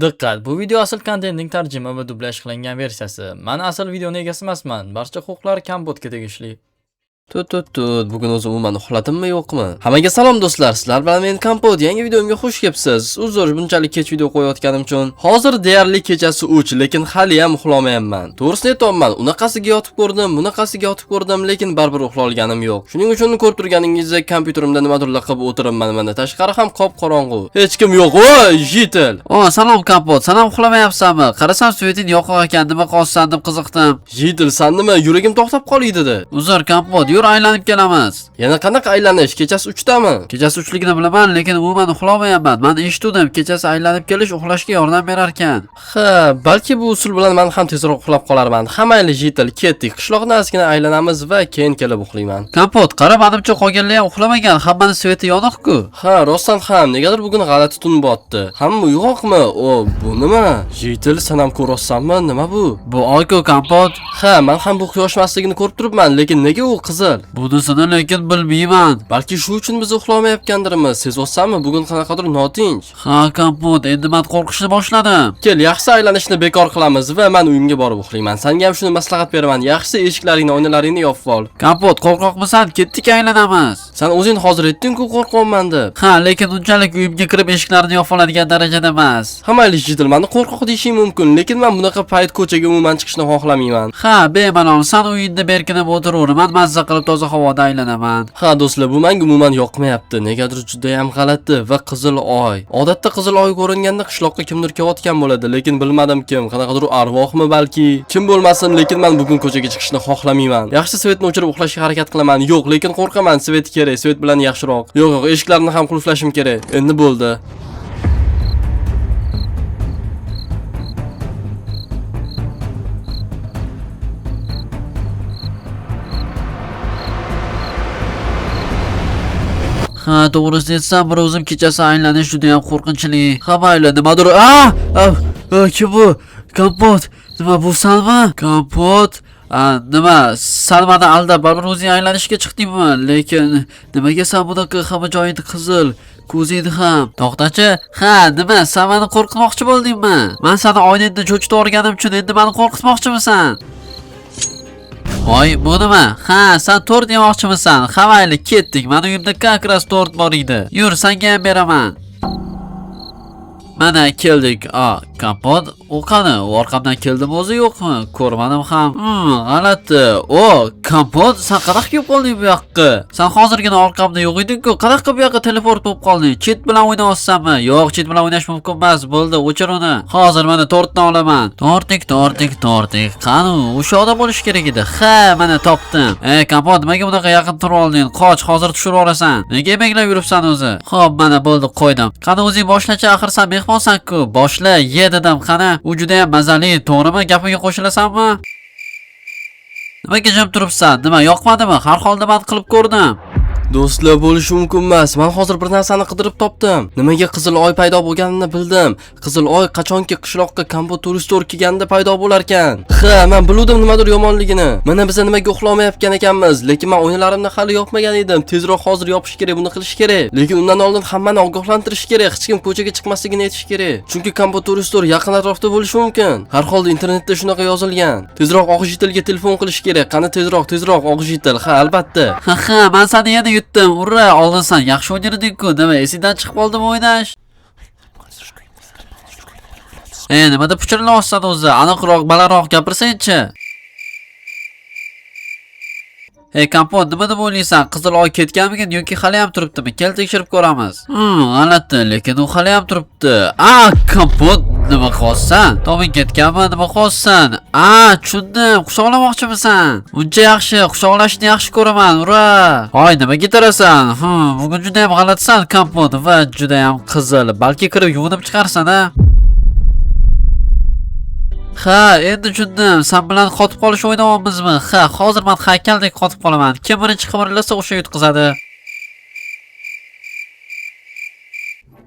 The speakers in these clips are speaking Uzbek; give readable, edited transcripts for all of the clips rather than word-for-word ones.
Diqqat, bu video asl kontentning tarjima va dublyaj qilingan versiyasi. Men asl videoning egasi emasman. Barcha huquqlar Kambotga tegishli. Tut, bugun o'zim umuman uxladimmi yo'qmi? Hammaga salom do'stlar, sizlar bilan men Kambot. Yangi videomga xush kelibsiz. Uzr, bunchalik kech video qo'yayotganim uchun. Hozir deyarli kechasi 3, lekin hali ham uxlamayapman. To'g'risini aytayapman, unaqasiga yotib ko'rdim, bunaqasiga yotib ko'rdim, lekin baribir uxlolganim yo'q. Shuning uchun ko'rib turganingizdek, kompyuterimda nimadirlar qilib o'tiribman mana. Tashqari ham qop-qorong'u. Hech kim yo'q. Voy, Jitel. Salom Kambot, sen ham uxlamayapsanmi? Qarasam sveting yo'q ekan, nima qolsan deb qiziqdim. Jitel, sen nima? Yuragim to'xtab qoldi dedi. Uzr Kambot, yur aylanib kelamiz. Yana qanaqa aylanish? Kechasi 3dami? Kechasi 3ligini bilaman, lekin umuman uxlamayapman. Men eshitdim, kechasi aylanib kelish uxlashga yordam berar ekan. Ha, balki bu usul bilan men ham tezroq uxlab qolarman. Hammayli Jitel, ketdik. Qishloqdan ozgina aylanamiz va keyin kelib uxlayman. Kambot, qara, menimcha qolganlar ham uxlamagan. Hammani sveti yoniq-ku. Ha, rostdan ham, negadir bugun g'alati tun botdi. Hamma uyg'oqmi? O, bu nima? Jitel, sen ham ko'rayapsanmi? Nima bu? Bu oyku Kambot. Ha, men ham bu quyosh emasligini ko'rib turibman, lekin nega u qizil? Bunisini lekin bilmayman. Balki shu uchun biz uxlamayotgandirmiz. Sezayapsanmi, bugun qanaqadir notinch. Ha Kambot, endi men qo'rqishni boshladim. Kel, yaxshi aylanishni bekor qilamiz va men uyimga borib uxlayman. Senga ham shuni maslahat beraman. Yaxshisi eshiklaringni, oynalaringni yopib ol. Kambot, qo'rqoqmisan? Ketdik aylanamiz. Sen o'zing hozir aytding-ku qo'rqyapman deb. Ha, lekin unchalik uyimga kirib eshiklarini yopib oladigan darajada emas. Hammayli Jitel, meni qo'rqoq deyishing mumkin, lekin men bunaqa payt ko'chaga umuman chiqishni xohlamayman. Ha, bemalol sen uyingda berkinib o'tiraver, men mazza qilib toza havoda aylanaman. Ha do'stlar, bu menga umuman yoqmayapti. Negadir juda ham g'alati va qizil oy. Odatda qizil oy ko'ringanda qishloqqa kimdir kelayotgan bo'ladi, lekin bilmadim kim. Qanaqadir arvohmi balki? Kim bo'lmasin, lekin men bugun ko'chaga chiqishni xohlamayman. Yaxshi svetni o'chirib uxlashga harakat qilaman. Yo'q, lekin qo'rqaman, svet kerak. Svet bilan yaxshiroq. Yo'q, eshiklarni ham qulflashim kerak. Endi bo'ldi. Ha, to'g'risini aytsam, bir o'zim kechasi aylanish juda ham qo'rqinchli. Hammaylar nimadir? Kim bu? Kambot, nima bu sanmi? Kambot, nima? Sen meni aldab, baribir o'zing aylanishga chiqdingmi? Lekin nimaga sen bunaqa hamma joyingni qizil? Ko'zingni ham. To'xtachi. Ha, nima? Sen meni qo'rqitmoqchi bo'ldingmi? Men seni oynangda cho'chitib o'rganim uchun endi meni qo'rqitmoqchimisan? Voy, bu nima? Ha, sen tort yemoqchimisan? Hamayli, ketdik. Meni uyimda kakras tort bor edi. Yur, senga ham beraman. Mana keldik. Kambot, u qani? U orqamdan keldimi o'zi yo'qmi? Ko'rmadim ham. G'alati. Kambot, sen qanaqa kelib qolding bu yoqqa? Sen hozirgina orqamda yo'q eding-ku. Qanaqa bu yoqqa teleport bo'lib qolding? Chet bilan o'ynayapsanmi? Yo'q, chet bilan o'ynash mumkin emas. Bo'ldi, o'chir uni. Hozir mana tortni olaman. Tortik. Qani, o'sha odam bo'lish kerak edi. Ha, mana topdim. Kambot, nimaga bunaqa yaqin turib olding? Qoch, hozir tushirib olasan. Nega emeklab yuribsan o'zi? Xo'p, mana bo'ldi, qo'ydim. Qani o'zing boshlacha, axir sen mehmonsan-ku. Boshla, ye dedim, qani. U juda ham mazali, to'g'rimi? Gapimga qo'shilasanmi? Nimaga jim turibsan? Nima, yoqmadimi? Har holda men qilib ko'rdim. Do'stlar, bo'lishi mumkin emas. Men hozir bir narsani qidirib topdim. Nimaga qizil oy paydo bo'lganini bildim. Qizil oy qachonki qishloqqa Kambot turistor kelganda paydo bo'lar ekan. Ha, men bildim nimadir yomonligini. Mana biz nimaga uxlamayotgan ekanmiz, lekin men o'yinlarimni hali yopmagan edim. Tezroq hozir yopish kerak, buni qilish kerak. Lekin undan oldin hammani ogohlantirish kerak. Hech kim ko'chaga chiqmasligini aytish kerak. Chunki Kambot turistor yaqin atrofda bo'lishi mumkin. Har holda internetda shunaqa yozilgan. Tezroq Og'jitilga telefon qilish kerak. Qani tezroq Og'jitil. Ha, albatta. Ha, men seni yana yutdim. Urra, oldin sen yaxshi o'ynarding-ku. Nima, esingdan chiqib qoldimi o'ynash? Nimada puchirlayapsan o'zi? Aniqroq, balandroq gapirsan-chi. Kambot, nima deb o'ylaysan? Qizil oy ketganmikin yoki hali ham turibdimi? Kel tekshirib ko'ramiz. G'alati, lekin u hali ham turibdi. Kambot, nima qilyapsan? Tobing ketganmi? Nima qilyapsan? Tushundim. Quchoqlamoqchimisan? Uncha yaxshi, quchoqlashni yaxshi ko'raman. Ura! Hoy, nimaga tarasan? Bugun juda ham g'alatisan, Kambot, va juda ham qizil. Balki kirib yuvinib chiqarsan-a? Ha, endi tushundim. Sen bilan qotib qolish o'ynayapmizmi? Ha, hozir men haykaldek qotib qolaman. Kim birinchi qimirlasa o'sha yutqizadi.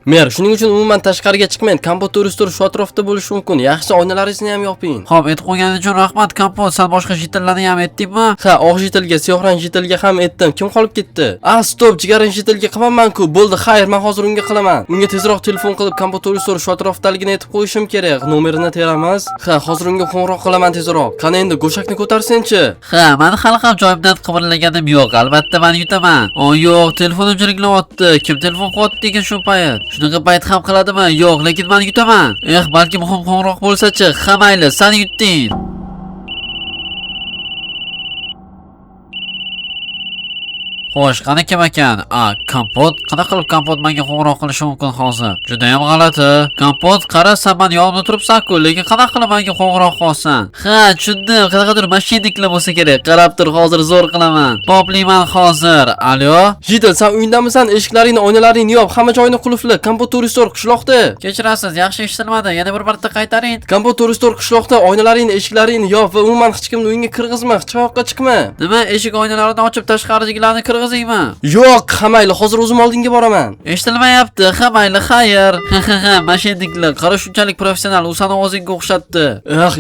Mer, shuning uchun umuman tashqariga chiqmang. Kompyuter store shu atrofda bo'lishi mumkin. Yaxshisi oynalaringizni ham yoping. Xo'p, aytib qo'yganing uchun rahmat, Kompot. Sen boshqa jitillarni ham aytdingmi? Ha, oq jitilga, siyoh rang jitilga ham aytdim. Kim qolib ketdi? Stop, jigarin jitilga qilmaman-ku. Bo'ldi, xayr, men hozir unga qilaman. Unga tezroq telefon qilib kompyuter store shu atrofdaligini aytib qo'yishim kerak. Nomerini teramiz. Ha, hozir unga qo'ng'iroq qilaman tezroq. Qani endi go'shakni ko'tarsin-chi. Ha, men hali ham joyimdan qimirlaganim yo'q. Albatta men yutaman. Yo'q, telefonim jiringlayapti. Kim telefon qilyapti degan shu payt. Shunaqa payt ham qiladimi? Yo'q, lekin men yutaman. Balki muhim qo'ng'iroq bo'lsa-chi. Ha, mayli, sen yutding. Xo'sh, qani kim ekan? Kompot. Qanaqa qilib Kompot menga qo'ng'iroq qilishi mumkin hozir? Juda ham g'alati. Kompot, qara, sen men yonimda turibsan-ku, lekin qanaqa qilib menga qo'ng'iroq qilsan? Ha, tushundim. Qanaqadir mashinniklar bo'lsa kerak. Qarab tur, hozir zo'r qilaman. Poplayman hozir. Alo? Jitil, sen uyingdamisan? Eshiklaringni, oynalaringni yop, hamma joyni qulfla. Kompyuter store qishloqda. Kechirasiz, yaxshi eshitilmadi. Yana bir marta qaytaring. Kompyuter store qishloqda, oynalaringni, eshiklaringni yop va umuman hech kimni uyingga kirgizma, chiroqqa chiqma. Nima, eshik oynalarini ochib tashqaridagilarni kirgizingmi? Yo'q, hamayli, hozir o'zim oldinga boraman. Eshitilmayapti. Hamayli, xayr. Ha, mashinniklar, qara shunchalik professional, u seni o'zingga o'xshatdi.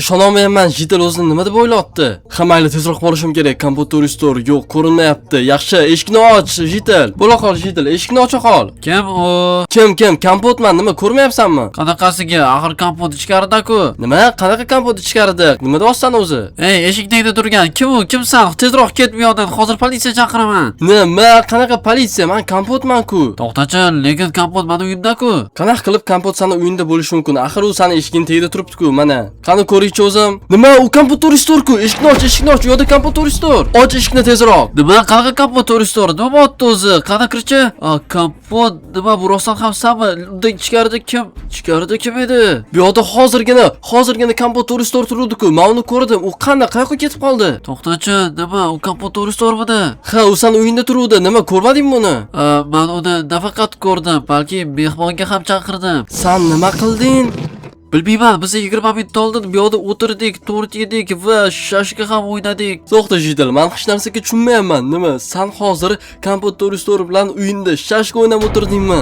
Ishonolmayapman, Jitil o'zini nima deb o'ylayapti? Hamayli, tezroq borishim kerak. Kompyuter store yo'q, ko'rinmayapti. Yaxshi, eshikni och, Jitil. Bo'la qol, Jitil, eshikni ocha qol. Kim u? Kim? Kompyutman, nima ko'rmayapsanmi? Qanaqasiga? Axir kompyut ichkarida-ku. Nima? Qanaqa kompyut ichkarida? Nima deyapsan o'zi? Eshik tagida turgan. Kim u? Kimsan? Tezroq ket bu yoqdan. Hozir politsiya chaqiraman. Nima? Qanaqa politsiya? Men kompyutman-ku. To'xtachi, lekin kompyut meni uyimda-ku. Qanaqa qilib kompyut seni uyingda bo'lishi mumkin? Axir u seni eshiging tagida turibdi-ku, mana. Qani ko'ringchi o'zim. Nima? U kompyuter store-ku. Eshikni och, u yerda kompyuter store. Och eshikni tezroq. Nima? Qanaqa kompyuter store? Nima bo'pti o'zi? Qani kirchi? Kompyut, nima bu rostdan ham senmi? Unda ichkarida kim? Ichkarida kim edi? Bu yoqda hozirgina kompyuter store turuvdi-ku. Men uni ko'rdim. U qayoqqa ketib qoldi? To'xtachi, nima? U kompyuter storemidi? Ha, u sen uyingda turuvdi. Nima ko'rmadingmi uni? Men uni nafaqat ko'rdim, balki mehmonga ham chaqirdim. Sen nima qilding? Bilmayman, biz 20 minut oldin bu yerda o'tirdik, to'rt yedik va shashka ham o'ynadik. To'xta Jitil, men hech narsaga tushunmayapman. Nima? Sen hozir kompyuter store bilan uyingda shashka o'ynab o'tirdingmi?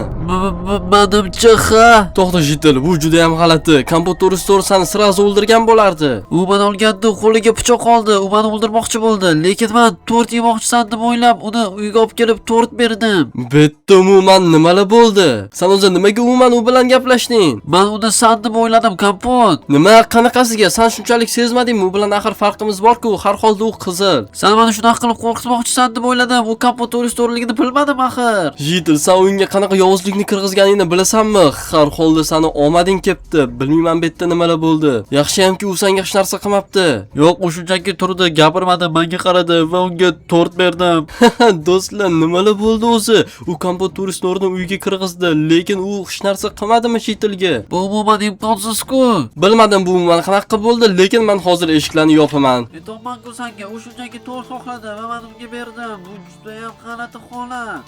Menimcha ha. To'xta Jitil, bu juda ham g'alati. Kompyuter store seni sirazi o'ldirgan bo'lardi. U meni olganda qo'liga pichoq oldi, u meni o'ldirmoqchi bo'ldi, lekin men to'rt yemoqchisan deb o'ylab uni uyga olib kelib to'rt berdim. Bitta umuman nimalar bo'ldi? Sen o'zi nimaga umuman u bilan gaplashding? Men uni san deb o'yladim, Kompot. Nima qanaqasiga? Sen shunchalik sezmadingmi? U bilan axir farqimiz bor-ku, har holda u qizil. Sen meni shunaqa qilib qo'rqitmoqchisan deb o'yladim. U kompyuter storeligini bilmadim axir. Jitil, sen o'yinga qanaqa yovuzlikni kirgizganingni bilasanmi? Har holda seni omading ketdi. Bilmayman bu yerda nimalar bo'ldi. Yaxshiyamki u senga hech narsa qilmabdi. Yo'q, u shunchaki turdi, gapirmadi, menga qaradi va unga to'rt berdim. Do'stlar, nimalar bo'ldi o'zi? U kompyuter storening uyiga kirgizdi, lekin u hech narsa qilmadimi Jitilga? Bu umuman imkonsiz-ku. Bilmadim bu umuman qanaqa bo'ldi, lekin men hozir eshiklarni yopaman. Aytmoqman-ku senga, u shunchaki to'rt xohladi va men unga berdim. Bu juda ham g'alati holat.